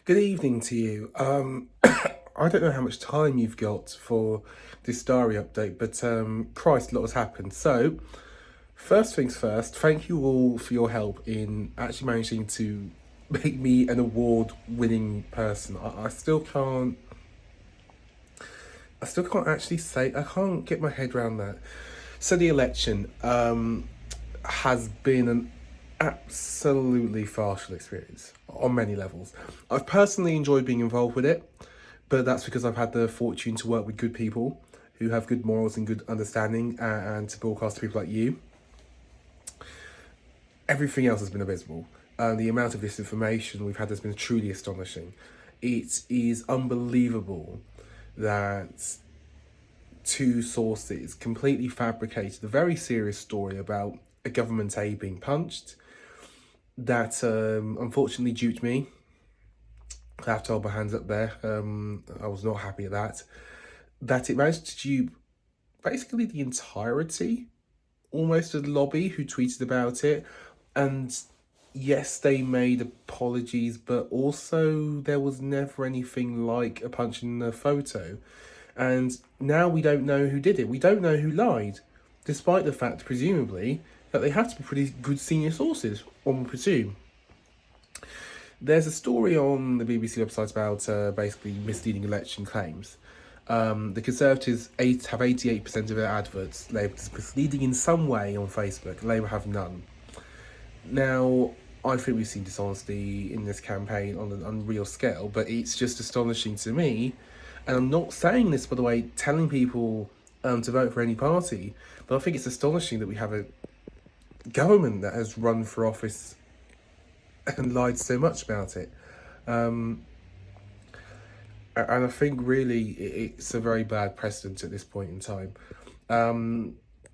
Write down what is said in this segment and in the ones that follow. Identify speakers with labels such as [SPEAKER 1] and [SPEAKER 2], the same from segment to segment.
[SPEAKER 1] Good evening to you. I don't know how much time you've got for this diary update, but Christ, a lot has happened. So, first things first, thank you all for your help in actually managing to make me an award-winning person. I still can't actually say, I can't get my head around that. So the election has been an absolutely farcical experience on many levels. I've personally enjoyed being involved with it, but that's because I've had the fortune to work with good people who have good morals and good understanding, and to broadcast to people like you. Everything else has been abysmal. The amount of disinformation we've had has been truly astonishing. It is unbelievable that two sources completely fabricated a very serious story about a government aide being punched that unfortunately duped me. I have to hold my hands up there. I was not happy at that. That it managed to dupe basically the entirety, almost, of the lobby who tweeted about it. And yes, they made apologies, but also there was never anything like a punch in the photo. And now we don't know who did it. We don't know who lied, despite the fact, presumably, that they had to be pretty good senior sources, one would presume. There's a story on the BBC website about basically misleading election claims. The Conservatives have 88% of their adverts labelled as misleading in some way on Facebook. Labour have none. Now, I think we've seen dishonesty in this campaign on an unreal scale, but it's just astonishing to me. And I'm not saying this, by the way, telling people to vote for any party, but I think it's astonishing that we have a government that has run for office and lied so much about it. And I think really it's a very bad precedent at this point in time.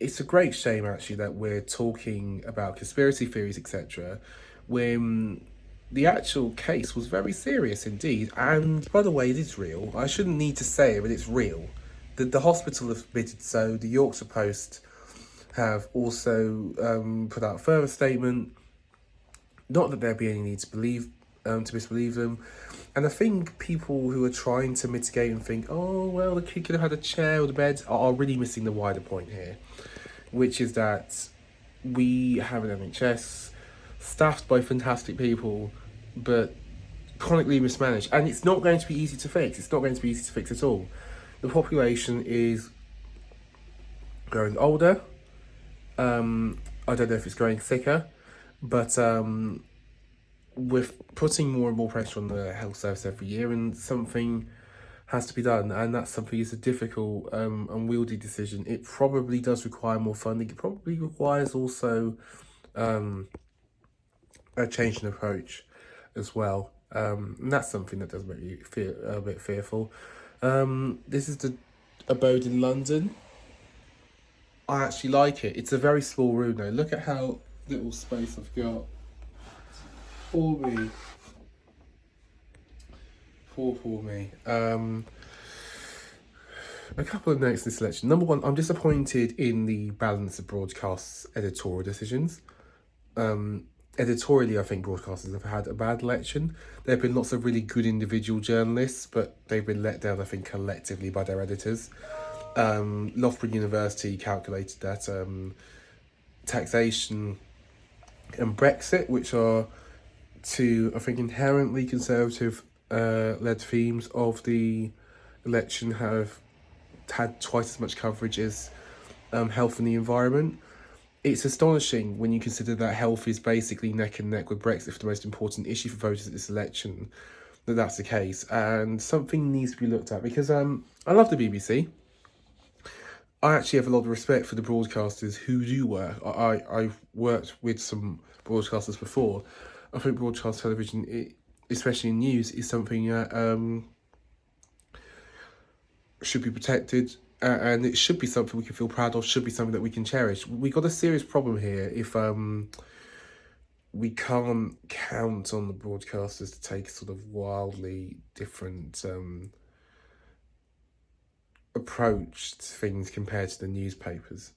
[SPEAKER 1] It's a great shame actually that we're talking about conspiracy theories, etc., when the actual case was very serious indeed. And by the way, it is real. I shouldn't need to say it, but it's real. The hospital have admitted so. The Yorkshire Post have also put out a further statement. Not that there be any need to misbelieve them. And I think people who are trying to mitigate and think, oh, well, the kid could have had a chair or the bed, are really missing the wider point here, which is that we have an NHS staffed by fantastic people, but chronically mismanaged. And it's not going to be easy to fix. It's not going to be easy to fix at all. The population is growing older. I don't know if it's growing thicker, but we're putting more and more pressure on the health service every year, and something has to be done, and that something is a difficult, unwieldy decision. It probably does require more funding. It probably requires also a change in approach as well. And that's something that does make me feel a bit fearful. This is the abode in London. I actually like it. It's a very small room though. Look at how little space I've got for me. For me. A couple of notes in this selection. Number one, I'm disappointed in the balance of broadcast's editorial decisions. Editorially, I think broadcasters have had a bad election. There have been lots of really good individual journalists, but they've been let down, I think, collectively by their editors. Loughborough University calculated that taxation and Brexit, which are two, I think, inherently conservative led themes of the election, have had twice as much coverage as health and the environment. It's astonishing when you consider that health is basically neck and neck with Brexit for the most important issue for voters at this election, that's the case. And something needs to be looked at, because I love the BBC. I actually have a lot of respect for the broadcasters who do work. I've worked with some broadcasters before. I think broadcast television, especially in news, is something that should be protected, and it should be something we can feel proud of, should be something that we can cherish. We got a serious problem here if we can't count on the broadcasters to take sort of wildly different approach to things compared to the newspapers.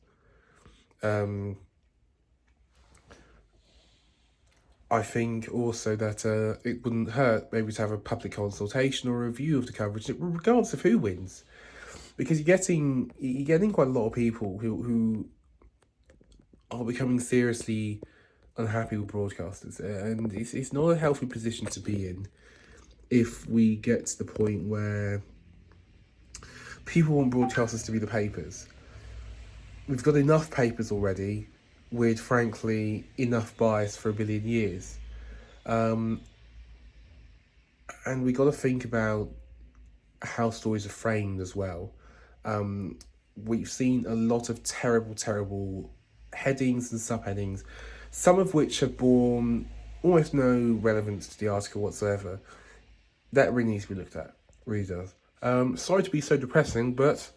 [SPEAKER 1] I think also that it wouldn't hurt maybe to have a public consultation or a review of the coverage, regardless of who wins, because you're getting quite a lot of people who are becoming seriously unhappy with broadcasters, and it's not a healthy position to be in if we get to the point where people want broadcasters to be the papers. We've got enough papers already with, frankly, enough bias for a billion years. And we got to think about how stories are framed as well. We've seen a lot of terrible, terrible headings and subheadings, some of which have borne almost no relevance to the article whatsoever. That really needs to be looked at, really does. Sorry to be so depressing, but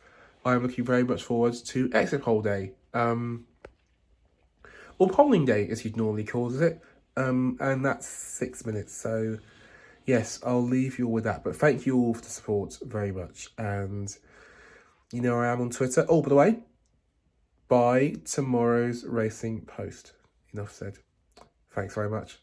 [SPEAKER 1] I'm looking very much forward to exit poll day, or polling day as you'd normally call it, and that's 6 minutes. So yes, I'll leave you all with that. But thank you all for the support very much, and you know I am on Twitter. Oh, by the way, by tomorrow's racing post. Enough said. Thanks very much.